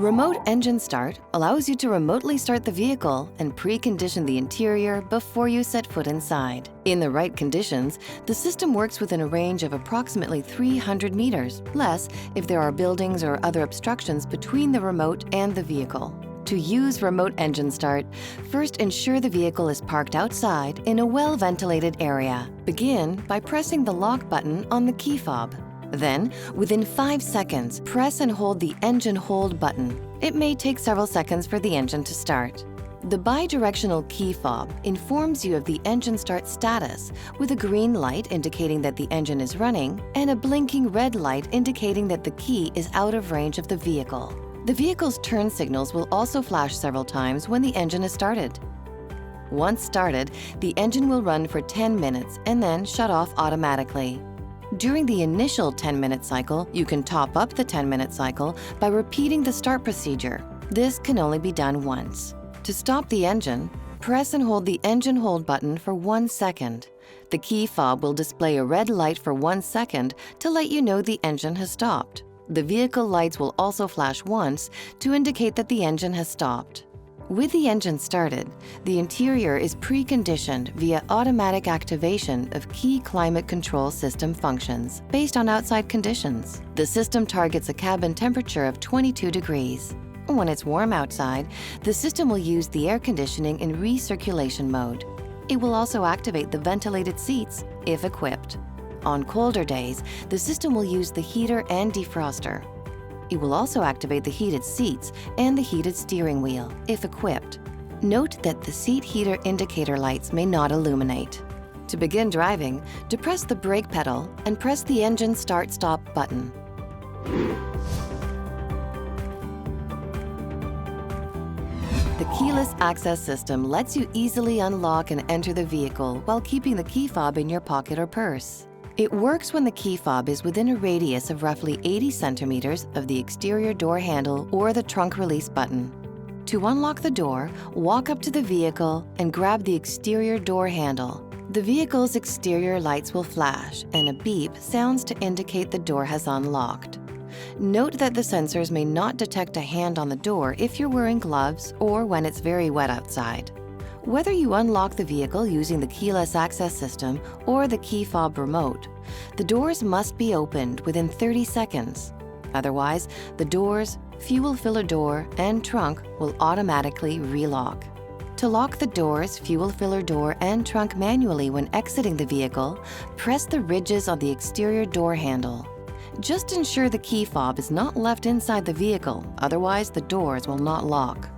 Remote engine start allows you to remotely start the vehicle and precondition the interior before you set foot inside. In the right conditions, the system works within a range of approximately 300 meters, less if there are buildings or other obstructions between the remote and the vehicle. To use remote engine start, first ensure the vehicle is parked outside in a well-ventilated area. Begin by pressing the lock button on the key fob. Then, within 5 seconds, press and hold the engine hold button. It may take several seconds for the engine to start. The bidirectional key fob informs you of the engine start status, with a green light indicating that the engine is running and a blinking red light indicating that the key is out of range of the vehicle. The vehicle's turn signals will also flash several times when the engine is started. Once started, the engine will run for 10 minutes and then shut off automatically. During the initial 10-minute cycle, you can top up the 10-minute cycle by repeating the start procedure. This can only be done once. To stop the engine, press and hold the engine hold button for 1 second. The key fob will display a red light for 1 second to let you know the engine has stopped. The vehicle lights will also flash once to indicate that the engine has stopped. With the engine started, the interior is preconditioned via automatic activation of key climate control system functions based on outside conditions. The system targets a cabin temperature of 22 degrees. When it's warm outside, the system will use the air conditioning in recirculation mode. It will also activate the ventilated seats if equipped. On colder days, the system will use the heater and defroster. It will also activate the heated seats and the heated steering wheel, if equipped. Note that the seat heater indicator lights may not illuminate. To begin driving, depress the brake pedal and press the engine start-stop button. The keyless access system lets you easily unlock and enter the vehicle while keeping the key fob in your pocket or purse. It works when the key fob is within a radius of roughly 80 centimeters of the exterior door handle or the trunk release button. To unlock the door, walk up to the vehicle and grab the exterior door handle. The vehicle's exterior lights will flash and a beep sounds to indicate the door has unlocked. Note that the sensors may not detect a hand on the door if you're wearing gloves or when it's very wet outside. Whether you unlock the vehicle using the keyless access system or the key fob remote, the doors must be opened within 30 seconds. Otherwise, the doors, fuel filler door, and trunk will automatically relock. To lock the doors, fuel filler door, and trunk manually when exiting the vehicle, press the ridges on the exterior door handle. Just ensure the key fob is not left inside the vehicle, otherwise the doors will not lock.